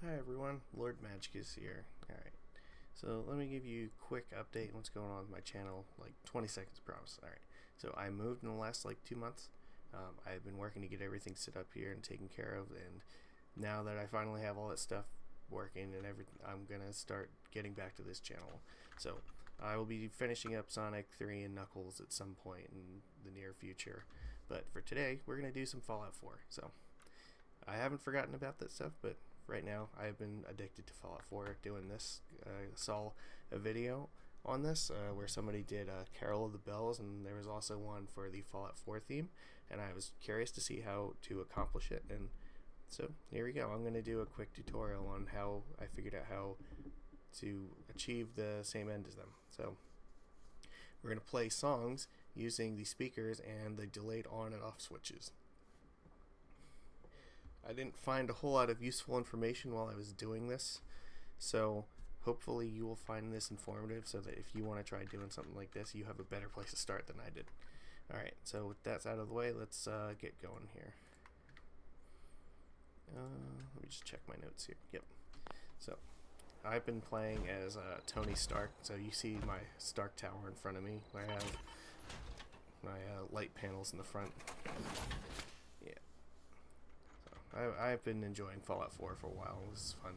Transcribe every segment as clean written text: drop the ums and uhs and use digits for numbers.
Hi everyone, Lord Magicus here. Alright, so let me give you a quick update on what's going on with my channel, like 20 seconds promise. Alright, so I moved in the last 2 months. I've been working to get everything set up here and taken care of, and now that I finally have all that stuff working and everything, I'm gonna start getting back to this channel. So I will be finishing up Sonic 3 and Knuckles at some point in the near future, but for today we're gonna do some Fallout 4. So I haven't forgotten about that stuff, but right now I've been addicted to Fallout 4 doing this. I saw a video on this where somebody did Carol of the Bells, and there was also one for the Fallout 4 theme, and I was curious to see how to accomplish it, and so here we go. I'm going to do a quick tutorial on how I figured out how to achieve the same end as them. So we're going to play songs using the speakers and the delayed on and off switches. I didn't find a whole lot of useful information while I was doing this, so hopefully you will find this informative so that if you want to try doing something like this, you have a better place to start than I did. Alright, so with that out of the way, let's get going here. Let me just check my notes here. Yep. So I've been playing as Tony Stark, so you see my Stark Tower in front of me. I have my light panels in the front. I've been enjoying Fallout 4 for a while. This is fun.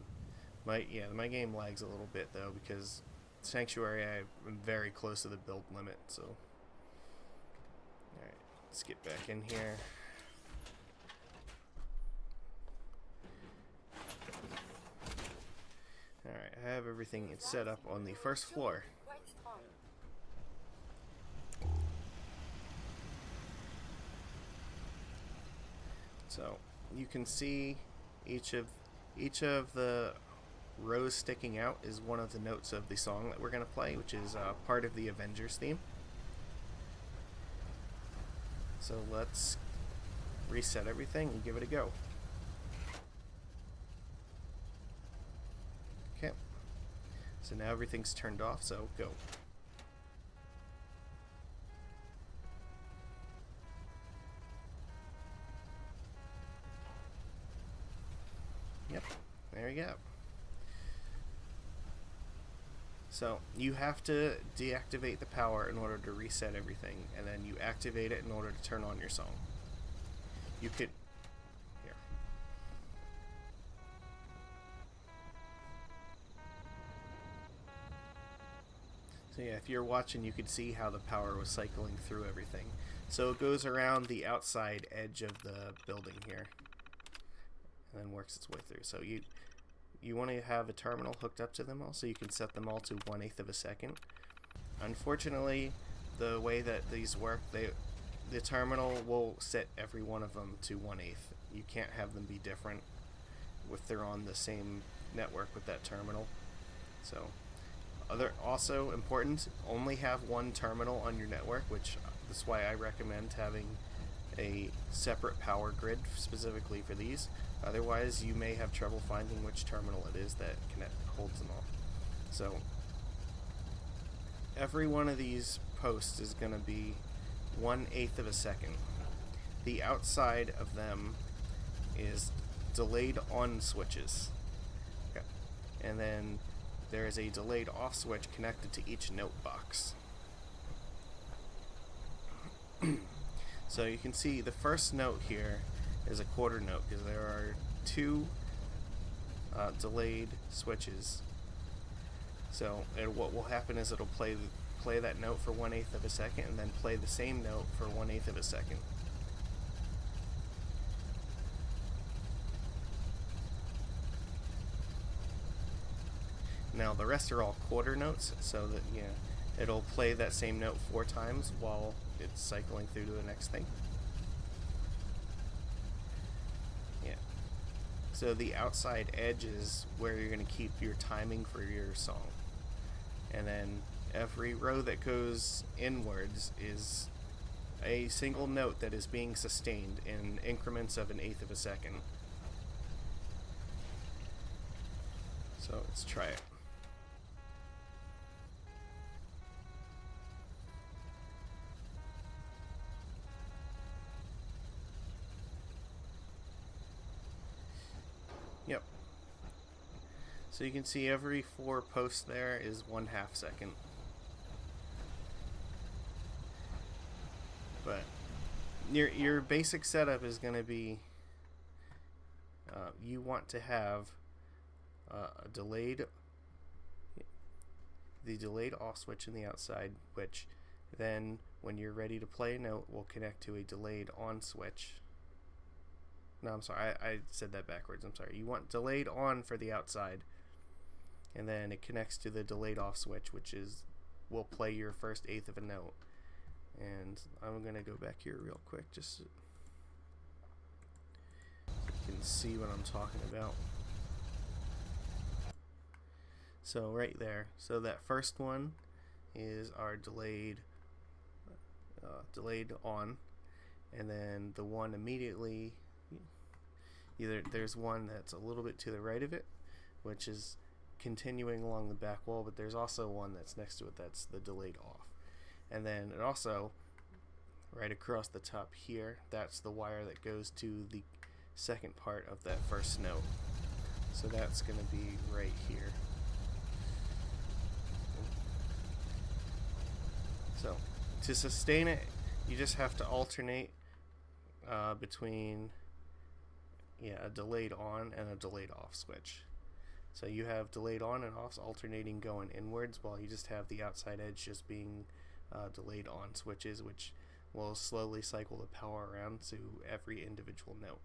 My game lags a little bit though because Sanctuary I'm very close to the build limit. So, all right, let's get back in here. All right, I have everything set up on the first floor. So you can see each of the rows sticking out is one of the notes of the song that we're going to play, which is part of the Avengers theme. So let's reset everything and give it a go. Okay, so now everything's turned off, so go. Yep, there you go. So you have to deactivate the power in order to reset everything, and then you activate it in order to turn on your song. You could here. So yeah, if you're watching, you could see how the power was cycling through everything. So it goes around the outside edge of the building here, and then works its way through. So you want to have a terminal hooked up to them all, so you can set them all to 1/8 of a second. Unfortunately, the way that these work, the terminal will set every one of them to 1/8. You can't have them be different if they're on the same network with that terminal. So, also important, only have one terminal on your network, which that's why I recommend having a separate power grid specifically for these. Otherwise, you may have trouble finding which terminal it is that holds them all. So every one of these posts is going to be 1/8 of a second. The outside of them is delayed on switches. Okay. And then there is a delayed off switch connected to each note box. So you can see the first note here is a quarter note because there are two delayed switches. So what will happen is it'll play that note for 1/8 of a second and then play the same note for 1/8 of a second. Now the rest are all quarter notes, so that it'll play that same note 4 times while it's cycling through to the next thing. Yeah. So the outside edge is where you're going to keep your timing for your song. And then every row that goes inwards is a single note that is being sustained in increments of 1/8 of a second. So let's try it. Yep. So you can see every 4 posts there is 1/2 second. But your basic setup is going to be you want to have a delayed off switch in the outside, which then when you're ready to play a note will connect to a delayed on switch. No, I'm sorry, I said that backwards. I'm sorry. You want delayed on for the outside, and then it connects to the delayed off switch, which will play your first eighth of a note. And I'm gonna go back here real quick just so you can see what I'm talking about. So right there, so that first one is our delayed on, and then the one immediately, either there's one that's a little bit to the right of it, which is continuing along the back wall, but there's also one that's next to it that's the delayed off. And then it also, right across the top here, that's the wire that goes to the second part of that first note. So that's going to be right here. So to sustain it, you just have to alternate between a delayed on and a delayed off switch. So you have delayed on and offs alternating going inwards, while you just have the outside edge just being delayed on switches, which will slowly cycle the power around to every individual note.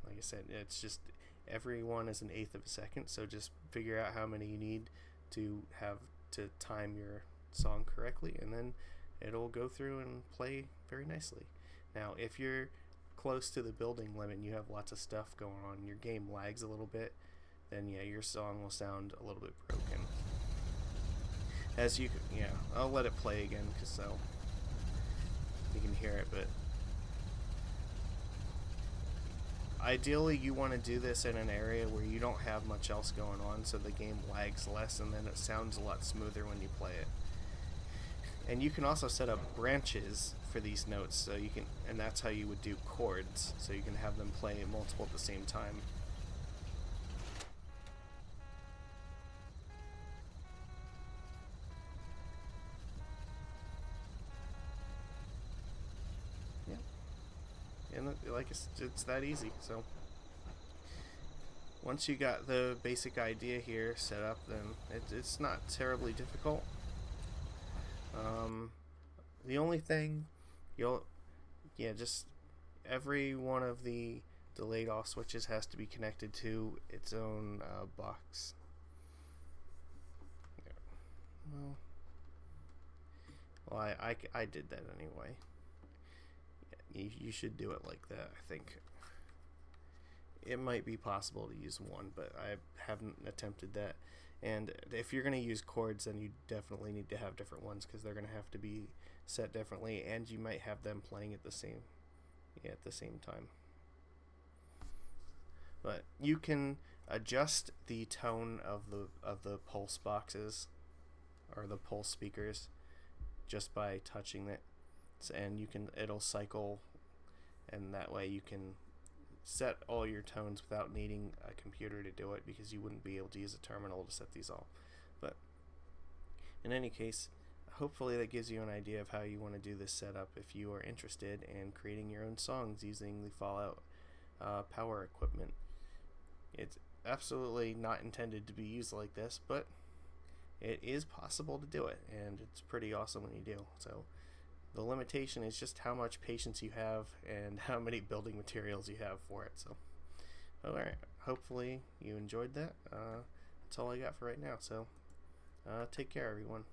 Like I said, it's just every one is an eighth of a second, so just figure out how many you need to have to time your song correctly, and then it'll go through and play very nicely. Now if you're close to the building limit and you have lots of stuff going on and your game lags a little bit, then yeah, your song will sound a little bit broken. As you can, I'll let it play again so you can hear it, but ideally you want to do this in an area where you don't have much else going on, so the game lags less and then it sounds a lot smoother when you play it. And you can also set up branches for these notes, so you can, and that's how you would do chords, so you can have them play multiple at the same time. Yeah, and like it's that easy. So once you got the basic idea here set up, then it's not terribly difficult. The only thing just every one of the delayed off switches has to be connected to its own box. Well, I did that anyway. You should do it like that. I think it might be possible to use one, but I haven't attempted that. And if you're going to use chords, then you definitely need to have different ones, because they're going to have to be set differently, and you might have them playing at the same time. But you can adjust the tone of the pulse boxes or the pulse speakers just by touching it, and it'll cycle, and that way you can set all your tones without needing a computer to do it, because you wouldn't be able to use a terminal to set these all. But in any case, hopefully that gives you an idea of how you want to do this setup if you are interested in creating your own songs using the Fallout power equipment. It's absolutely not intended to be used like this, but it is possible to do it, and it's pretty awesome when you do. So the limitation is just how much patience you have and how many building materials you have for it. So, alright, hopefully you enjoyed that. That's all I got for right now. So, take care, everyone.